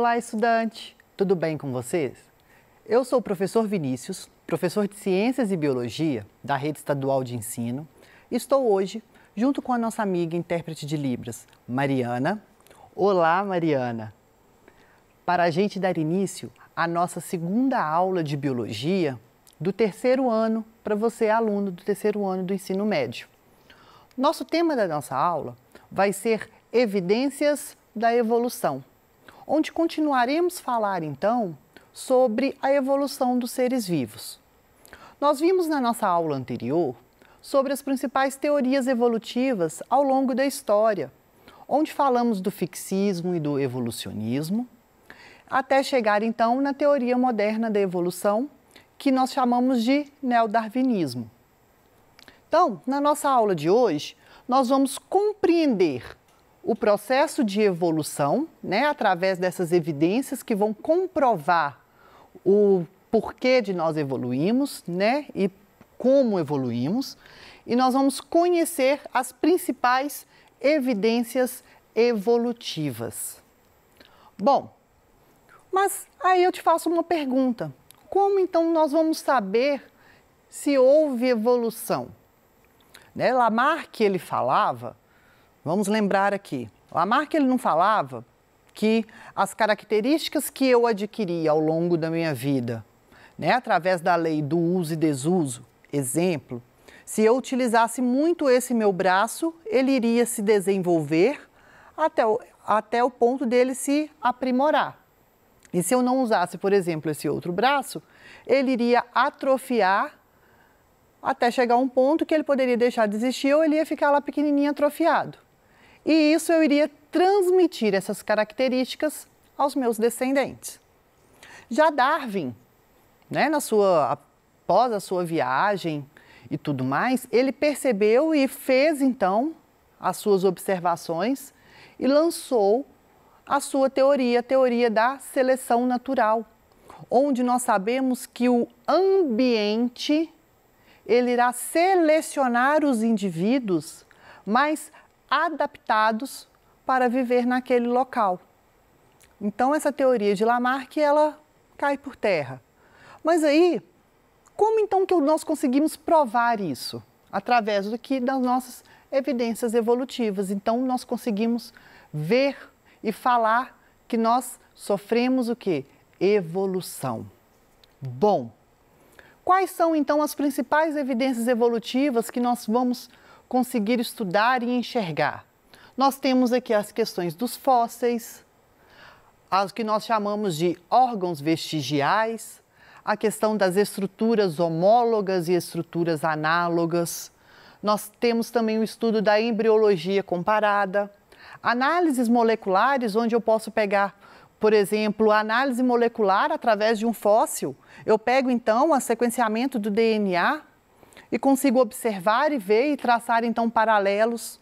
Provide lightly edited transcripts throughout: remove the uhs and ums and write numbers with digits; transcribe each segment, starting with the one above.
Olá, estudante! Tudo bem com vocês? Eu sou o professor Vinícius, professor de Ciências e Biologia da Rede Estadual de Ensino. Estou hoje junto com a nossa amiga intérprete de Libras, Mariana. Olá, Mariana! Para a gente dar início à nossa segunda aula de Biologia do terceiro ano, para você, aluno do terceiro ano do ensino médio. Nosso tema da nossa aula vai ser Evidências da Evolução, onde continuaremos a falar, então, sobre a evolução dos seres vivos. Nós vimos na nossa aula anterior sobre as principais teorias evolutivas ao longo da história, onde falamos do fixismo e do evolucionismo, até chegar, então, na teoria moderna da evolução, que nós chamamos de neodarwinismo. Então, na nossa aula de hoje, nós vamos compreender o processo de evolução, através dessas evidências que vão comprovar o porquê de nós evoluímos, e como evoluímos, e nós vamos conhecer as principais evidências evolutivas. Bom, mas aí eu te faço uma pergunta. Como então nós vamos saber se houve evolução? Lamarck, ele falava, vamos lembrar aqui, Lamarck ele não falava que as características que eu adquiri ao longo da minha vida, através da lei do uso e desuso, exemplo, se eu utilizasse muito esse meu braço, ele iria se desenvolver até o ponto dele se aprimorar. E se eu não usasse, por exemplo, esse outro braço, ele iria atrofiar até chegar a um ponto que ele poderia deixar de existir ou ele ia ficar lá pequenininho atrofiado. E isso eu iria transmitir essas características aos meus descendentes. Já Darwin, após a sua viagem e tudo mais, ele percebeu e fez então as suas observações e lançou a sua teoria, a teoria da seleção natural, onde nós sabemos que o ambiente ele irá selecionar os indivíduos mais adaptados para viver naquele local. Então, essa teoria de Lamarck, ela cai por terra. Mas aí, como então que nós conseguimos provar isso? Através das nossas evidências evolutivas. Então, nós conseguimos ver e falar que nós sofremos o quê? Evolução. Bom, quais são então as principais evidências evolutivas que nós vamos conseguir estudar e enxergar? Nós temos aqui as questões dos fósseis, as que nós chamamos de órgãos vestigiais, a questão das estruturas homólogas e estruturas análogas. Nós temos também o estudo da embriologia comparada, análises moleculares, onde eu posso pegar, por exemplo, a análise molecular através de um fóssil. Eu pego, então, o sequenciamento do DNA e consigo observar e ver e traçar, então, paralelos,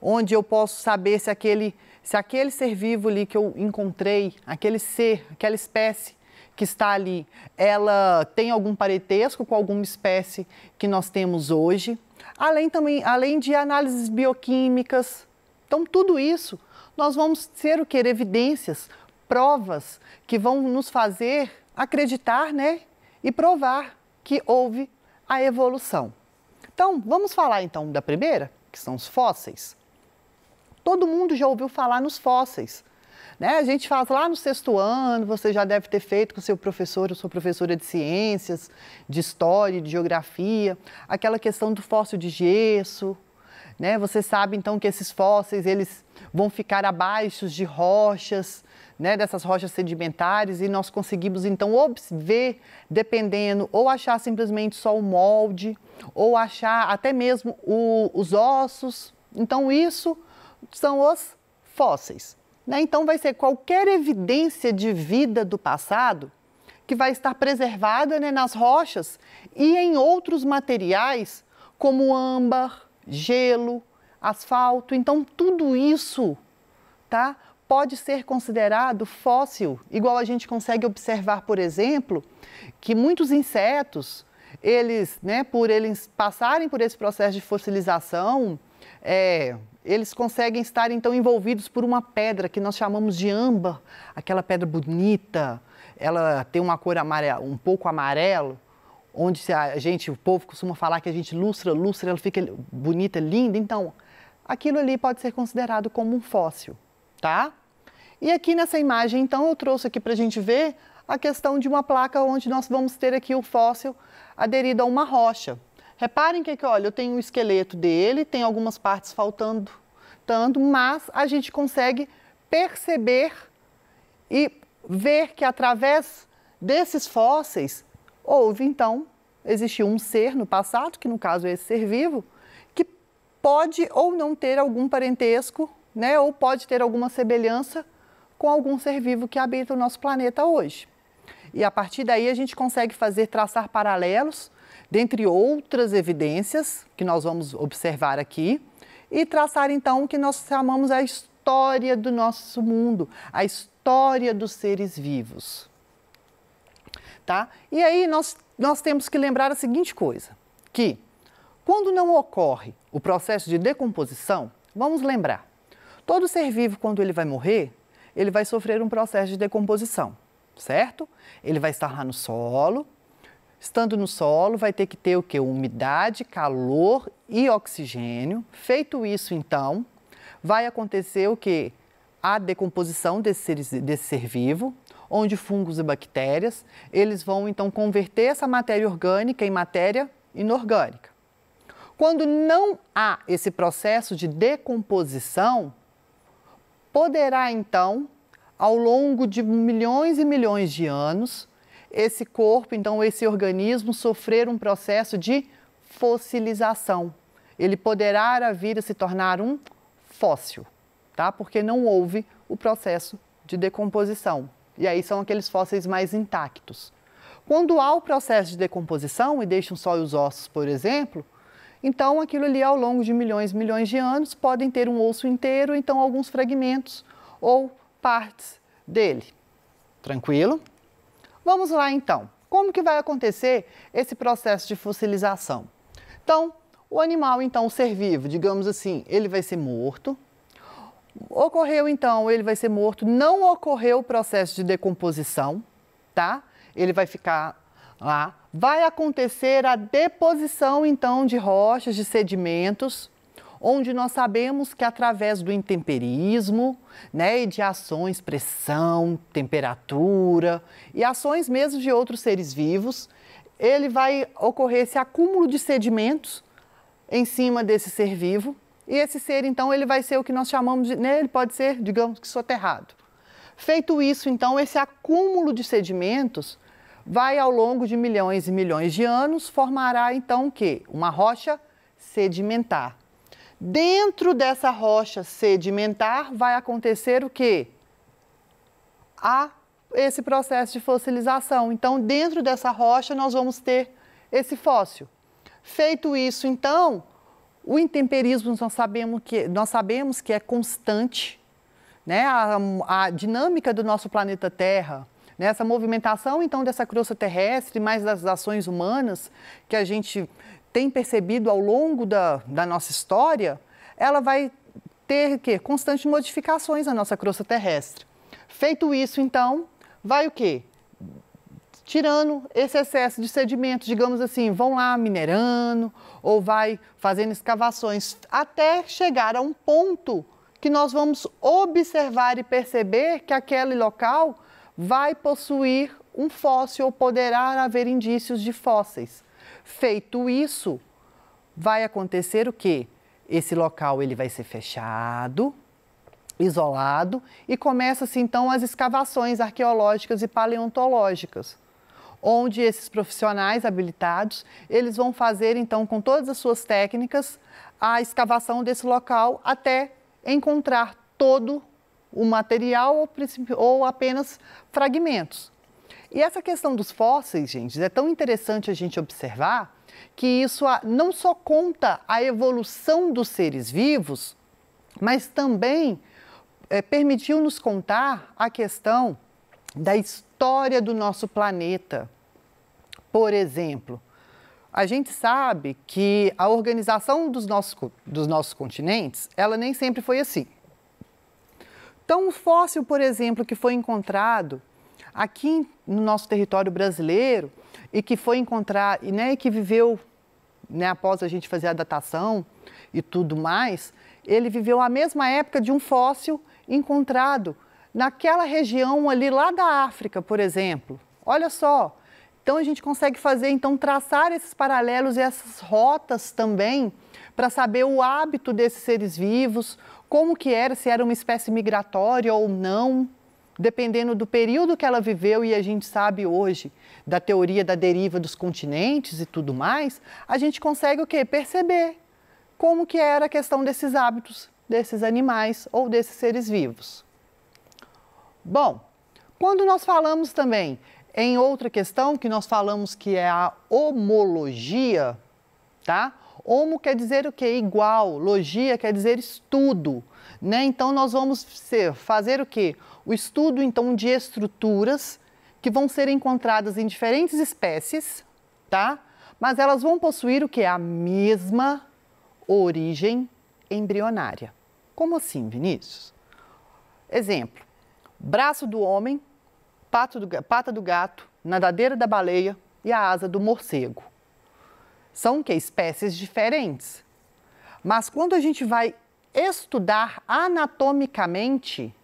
onde eu posso saber se aquele ser vivo ali que eu encontrei, aquele ser, aquela espécie que está ali, ela tem algum parentesco com alguma espécie que nós temos hoje. Além de análises bioquímicas. Então, tudo isso, nós vamos ter o quê? Evidências, provas que vão nos fazer acreditar, e provar que houve a evolução. Então, vamos falar então da primeira, que são os fósseis. Todo mundo já ouviu falar nos fósseis, A gente faz lá no sexto ano, você já deve ter feito com o seu professor ou sua professora de ciências, de história, de geografia, aquela questão do fóssil de gesso, Você sabe, então, que esses fósseis, eles vão ficar abaixo de rochas, dessas rochas sedimentares, e nós conseguimos, então, ver, dependendo, ou achar simplesmente só o molde, ou achar até mesmo os ossos. Então, isso são os fósseis. Então, vai ser qualquer evidência de vida do passado que vai estar preservada nas rochas e em outros materiais, como âmbar, gelo, asfalto. Então, tudo isso, pode ser considerado fóssil, igual a gente consegue observar, por exemplo, que muitos insetos, eles, por eles passarem por esse processo de fossilização, eles conseguem estar então envolvidos por uma pedra que nós chamamos de âmbar, aquela pedra bonita, ela tem uma cor amarela, um pouco amarelo, onde o povo costuma falar que a gente lustra, ela fica bonita, linda. Então, aquilo ali pode ser considerado como um fóssil, tá? E aqui nessa imagem, então, eu trouxe aqui para a gente ver a questão de uma placa onde nós vamos ter aqui o fóssil aderido a uma rocha. Reparem que aqui, olha, eu tenho o esqueleto dele, tem algumas partes faltando, mas a gente consegue perceber e ver que através desses fósseis houve, então, existiu um ser no passado, que no caso é esse ser vivo, que pode ou não ter algum parentesco, né, ou pode ter alguma semelhança com algum ser vivo que habita o nosso planeta hoje. E a partir daí a gente consegue traçar paralelos, dentre outras evidências que nós vamos observar aqui, e traçar então o que nós chamamos a história do nosso mundo, a história dos seres vivos. Tá? E aí nós temos que lembrar a seguinte coisa, que quando não ocorre o processo de decomposição, vamos lembrar, todo ser vivo quando ele vai morrer, ele vai sofrer um processo de decomposição, certo? Ele vai estar lá no solo, estando no solo vai ter que ter o quê? Umidade, calor e oxigênio. Feito isso, então, vai acontecer o quê? A decomposição desse ser vivo, onde fungos e bactérias, eles vão então converter essa matéria orgânica em matéria inorgânica. Quando não há esse processo de decomposição, poderá então, ao longo de milhões e milhões de anos, esse corpo, então esse organismo, sofrer um processo de fossilização. Ele poderá vir a se tornar um fóssil, tá? Porque não houve o processo de decomposição. E aí são aqueles fósseis mais intactos. Quando há o processo de decomposição e deixam só os ossos, por exemplo, então aquilo ali ao longo de milhões e milhões de anos podem ter um osso inteiro, então alguns fragmentos ou partes dele. Tranquilo? Vamos lá então. Como que vai acontecer esse processo de fossilização? Então, o animal, então, o ser vivo, digamos assim, ele vai ser morto. Ocorreu, então, ele vai ser morto, não ocorreu o processo de decomposição, tá? Ele vai ficar lá. Vai acontecer a deposição, então, de rochas, de sedimentos, onde nós sabemos que através do intemperismo, né, e de ações, pressão, temperatura e ações mesmo de outros seres vivos, ele vai ocorrer esse acúmulo de sedimentos em cima desse ser vivo. E esse ser, então, ele vai ser o que nós chamamos de, né, ele pode ser, digamos que soterrado. Feito isso, então, esse acúmulo de sedimentos vai ao longo de milhões e milhões de anos, formará, então, o quê? Uma rocha sedimentar. Dentro dessa rocha sedimentar vai acontecer o quê? Esse processo de fossilização. Então, dentro dessa rocha, nós vamos ter esse fóssil. Feito isso, então, o intemperismo nós sabemos que é constante, né? A dinâmica do nosso planeta Terra, né? Essa movimentação, então, dessa crosta terrestre, mais das ações humanas que a gente tem percebido ao longo da nossa história, ela vai ter constantes modificações na nossa crosta terrestre. Feito isso, então, vai o quê? Tirando esse excesso de sedimentos, digamos assim, vão lá minerando ou vai fazendo escavações até chegar a um ponto que nós vamos observar e perceber que aquele local vai possuir um fóssil ou poderá haver indícios de fósseis. Feito isso, vai acontecer o quê? Esse local ele vai ser fechado, isolado e começa-se então as escavações arqueológicas e paleontológicas, onde esses profissionais habilitados, eles vão fazer então com todas as suas técnicas a escavação desse local até encontrar todo o material ou apenas fragmentos. E essa questão dos fósseis, gente, é tão interessante a gente observar que isso não só conta a evolução dos seres vivos, mas também permitiu-nos contar a questão da história do nosso planeta. Por exemplo, a gente sabe que a organização dos nossos continentes, ela nem sempre foi assim. Então, o fóssil, por exemplo, que foi encontrado aqui no nosso território brasileiro e que foi encontrado, né, e que viveu, né, após a gente fazer a datação e tudo mais, ele viveu a mesma época de um fóssil encontrado naquela região ali lá da África, por exemplo. Olha só. Então, a gente consegue fazer, então, traçar esses paralelos e essas rotas também para saber o hábito desses seres vivos, como que era, se era uma espécie migratória ou não, dependendo do período que ela viveu, e a gente sabe hoje da teoria da deriva dos continentes e tudo mais, a gente consegue o quê? Perceber como que era a questão desses hábitos desses animais ou desses seres vivos. Bom, quando nós falamos também em outra questão que nós falamos que é a homologia, tá? Homo quer dizer o quê? Igual, logia quer dizer estudo, né? Então nós vamos fazer o quê? O estudo então de estruturas que vão ser encontradas em diferentes espécies, tá? Mas elas vão possuir o quê? A mesma origem embrionária. Como assim, Vinícius? Exemplo, braço do homem, pata do gato, nadadeira da baleia e a asa do morcego. São que espécies diferentes. Mas quando a gente vai estudar anatomicamente,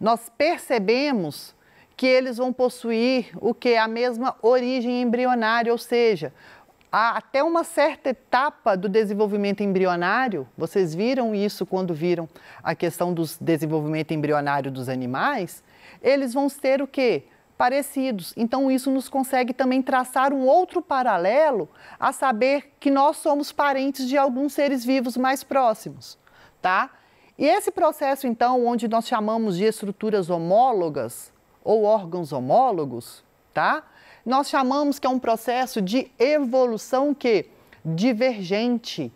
nós percebemos que eles vão possuir o que? A mesma origem embrionária, ou seja, até uma certa etapa do desenvolvimento embrionário, vocês viram isso quando viram a questão do desenvolvimento embrionário dos animais, eles vão ter o quê? Parecidos. Então, isso nos consegue também traçar um outro paralelo a saber que nós somos parentes de alguns seres vivos mais próximos, tá? E esse processo, então, onde nós chamamos de estruturas homólogas ou órgãos homólogos, tá? Nós chamamos que é um processo de evolução divergente.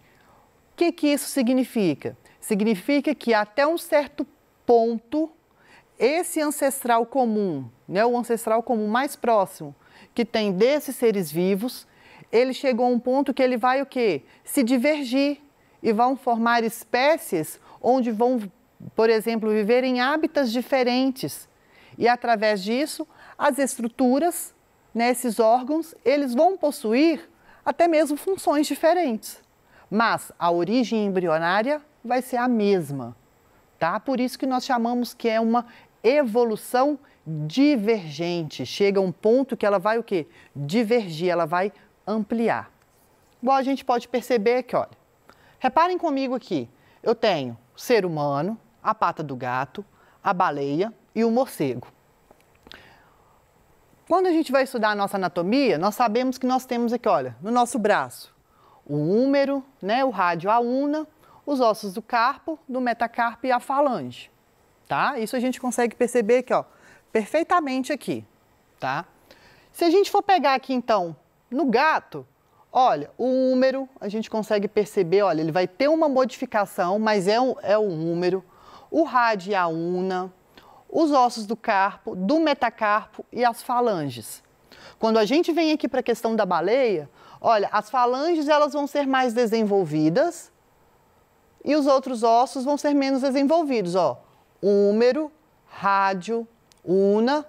O que isso significa? Significa que até um certo ponto, esse ancestral comum, né, o ancestral comum mais próximo que tem desses seres vivos, ele chegou a um ponto que ele vai o quê? Se divergir e vão formar espécies onde vão, por exemplo, viver em hábitats diferentes. E através disso, as estruturas, né, esses órgãos, eles vão possuir até mesmo funções diferentes. Mas a origem embrionária vai ser a mesma, tá? Por isso que nós chamamos que é uma evolução divergente. Chega a um ponto que ela vai o quê? Divergir, ela vai ampliar. Igual a gente pode perceber que, olha, reparem comigo aqui, eu tenho o ser humano, a pata do gato, a baleia e o morcego. Quando a gente vai estudar a nossa anatomia, nós sabemos que nós temos aqui, olha, no nosso braço, o húmero, né, o rádio, a una, os ossos do carpo, do metacarpo e a falange, tá? Isso a gente consegue perceber aqui, ó, perfeitamente aqui, tá? Se a gente for pegar aqui, então, no gato, olha, o húmero, a gente consegue perceber, olha, ele vai ter uma modificação, mas é o húmero, o rádio e a una, os ossos do carpo, do metacarpo e as falanges. Quando a gente vem aqui para a questão da baleia, olha, as falanges elas vão ser mais desenvolvidas e os outros ossos vão ser menos desenvolvidos, ó. Húmero, rádio, una,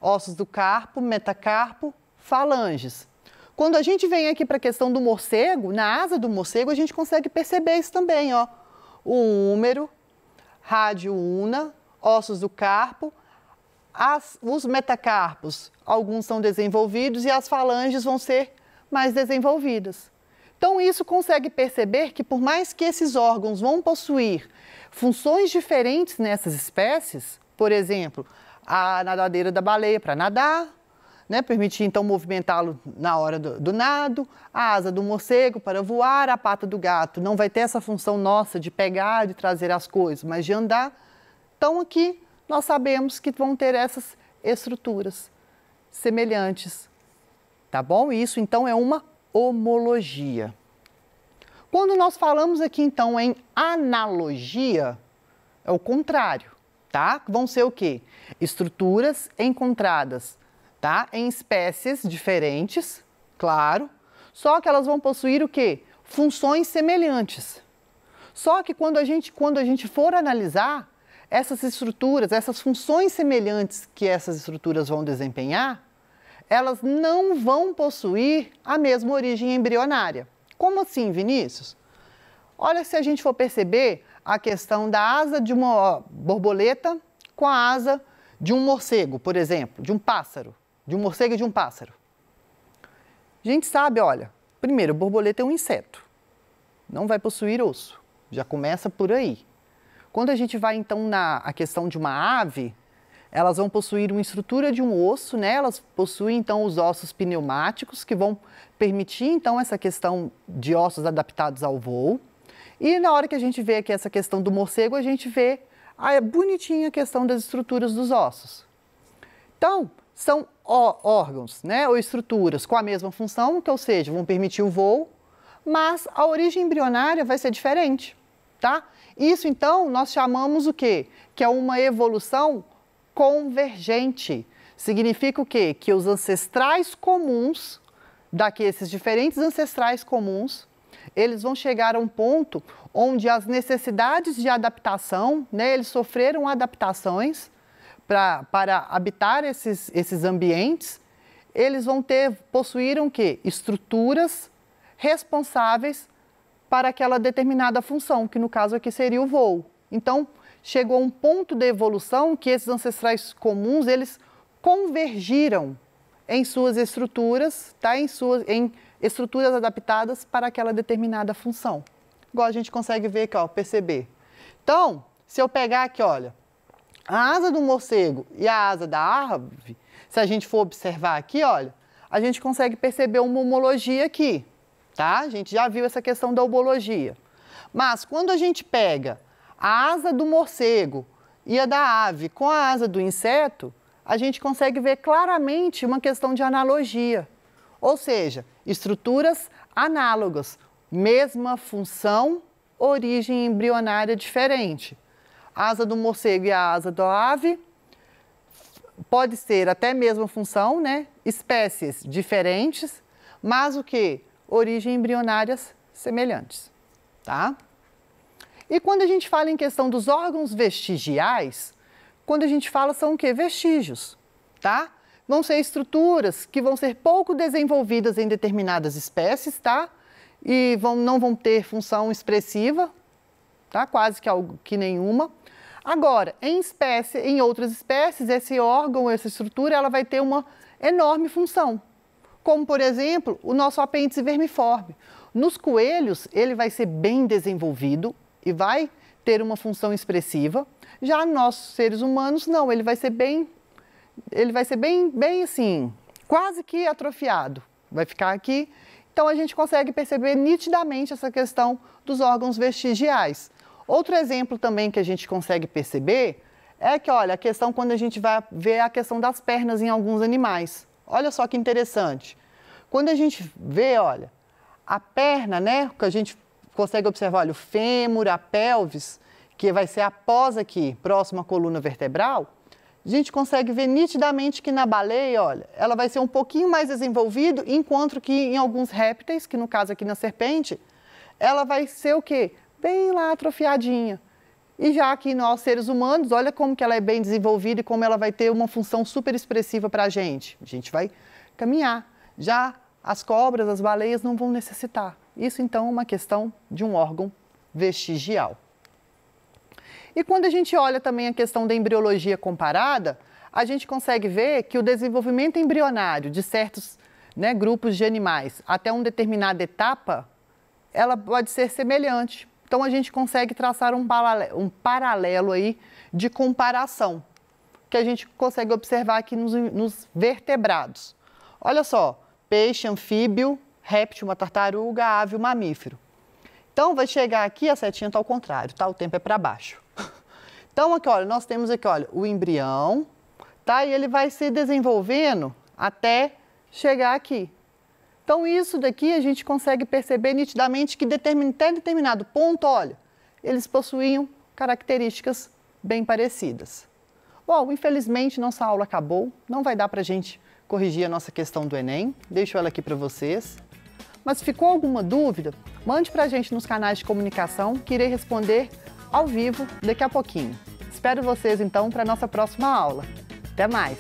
ossos do carpo, metacarpo, falanges. Quando a gente vem aqui para a questão do morcego, na asa do morcego a gente consegue perceber isso também, ó. O húmero, rádio, una, ossos do carpo, os metacarpos, alguns são desenvolvidos e as falanges vão ser mais desenvolvidas. Então, isso consegue perceber que por mais que esses órgãos vão possuir funções diferentes nessas espécies, por exemplo, a nadadeira da baleia para nadar, né, permitir então movimentá-lo na hora do nado, a asa do morcego para voar, a pata do gato não vai ter essa função nossa de pegar, de trazer as coisas, mas de andar. Então, aqui nós sabemos que vão ter essas estruturas semelhantes, tá bom? Isso, então, é uma homologia. Quando nós falamos aqui, então, em analogia, é o contrário, tá? Vão ser o quê? Estruturas encontradas, tá? Em espécies diferentes, claro, Só que elas vão possuir o quê? Funções semelhantes. Só que quando a gente for analisar essas estruturas, essas funções semelhantes que essas estruturas vão desempenhar, elas não vão possuir a mesma origem embrionária. Como assim, Vinícius? Olha, se a gente for perceber a questão da asa de uma borboleta com a asa de um morcego, por exemplo, de um pássaro, de um morcego e de um pássaro. A gente sabe, olha, primeiro, borboleta é um inseto, não vai possuir osso, já começa por aí. Quando a gente vai, então, na questão de uma ave, elas vão possuir uma estrutura de um osso, né? Elas possuem, então, os ossos pneumáticos, que vão permitir, então, essa questão de ossos adaptados ao voo. E na hora que a gente vê aqui essa questão do morcego, a gente vê bonitinha a questão das estruturas dos ossos. Então, são órgãos, né, ou estruturas com a mesma função, que, ou seja, vão permitir o voo, mas a origem embrionária vai ser diferente, tá? Isso, então, nós chamamos o quê? Que é uma evolução convergente. Significa o quê? Que os ancestrais comuns, esses diferentes ancestrais comuns, eles vão chegar a um ponto onde as necessidades de adaptação, né, eles sofreram adaptações para habitar esses ambientes, eles vão possuíram o quê? Estruturas responsáveis para aquela determinada função, que no caso aqui seria o voo. Então, chegou a um ponto de evolução que esses ancestrais comuns, eles convergiram em suas estruturas, tá? em estruturas adaptadas para aquela determinada função. Igual a gente consegue ver aqui, ó, perceber. Então, se eu pegar aqui, olha, a asa do morcego e a asa da ave, se a gente for observar aqui, olha, a gente consegue perceber uma homologia aqui, tá? A gente já viu essa questão da homologia. Mas quando a gente pega a asa do morcego e a da ave com a asa do inseto, a gente consegue ver claramente uma questão de analogia. Ou seja, estruturas análogas, mesma função, origem embrionária diferente. A asa do morcego e a asa da ave pode ser até mesma função, né? Espécies diferentes, mas o que? Origem embrionárias semelhantes, tá? E quando a gente fala em questão dos órgãos vestigiais, quando a gente fala são o quê? Vestígios, tá? Vão ser estruturas que vão ser pouco desenvolvidas em determinadas espécies, tá? E não vão ter função expressiva, tá? Quase que nenhuma. Agora, em outras espécies, esse órgão, essa estrutura, ela vai ter uma enorme função. Como, por exemplo, o nosso apêndice vermiforme. Nos coelhos, ele vai ser bem desenvolvido e vai ter uma função expressiva. Já nos nossos seres humanos, não, ele vai ser bem assim, quase que atrofiado. Vai ficar aqui. Então, a gente consegue perceber nitidamente essa questão dos órgãos vestigiais. Outro exemplo também que a gente consegue perceber é que, olha, a questão quando a gente vai ver a questão das pernas em alguns animais. Olha só que interessante. Quando a gente vê, olha, a perna, né, que a gente consegue observar, olha, o fêmur, a pelvis, que vai ser após aqui, próximo à coluna vertebral, a gente consegue ver nitidamente que na baleia, olha, ela vai ser um pouquinho mais desenvolvida, enquanto que em alguns répteis, que no caso aqui na serpente, ela vai ser o quê? Bem lá atrofiadinha. E já aqui nós, seres humanos, olha como que ela é bem desenvolvida e como ela vai ter uma função super expressiva para a gente. A gente vai caminhar. Já as cobras, as baleias não vão necessitar. Isso, então, é uma questão de um órgão vestigial. E quando a gente olha também a questão da embriologia comparada, a gente consegue ver que o desenvolvimento embrionário de certos, né, grupos de animais até uma determinada etapa, ela pode ser semelhante. Então, a gente consegue traçar um paralelo aí de comparação, que a gente consegue observar aqui nos vertebrados. Olha só, peixe, anfíbio, réptil, uma tartaruga, ave, um mamífero. Então, vai chegar aqui, a setinha está ao contrário, tá? O tempo é para baixo. Então, aqui, olha, nós temos aqui, olha, o embrião, tá? E ele vai se desenvolvendo até chegar aqui. Então, isso daqui a gente consegue perceber nitidamente que até determinado ponto, olha, eles possuíam características bem parecidas. Bom, infelizmente, nossa aula acabou, não vai dar para a gente corrigir a nossa questão do Enem, deixo ela aqui para vocês. Mas ficou alguma dúvida? Mande para a gente nos canais de comunicação que irei responder ao vivo daqui a pouquinho. Espero vocês então para a nossa próxima aula. Até mais!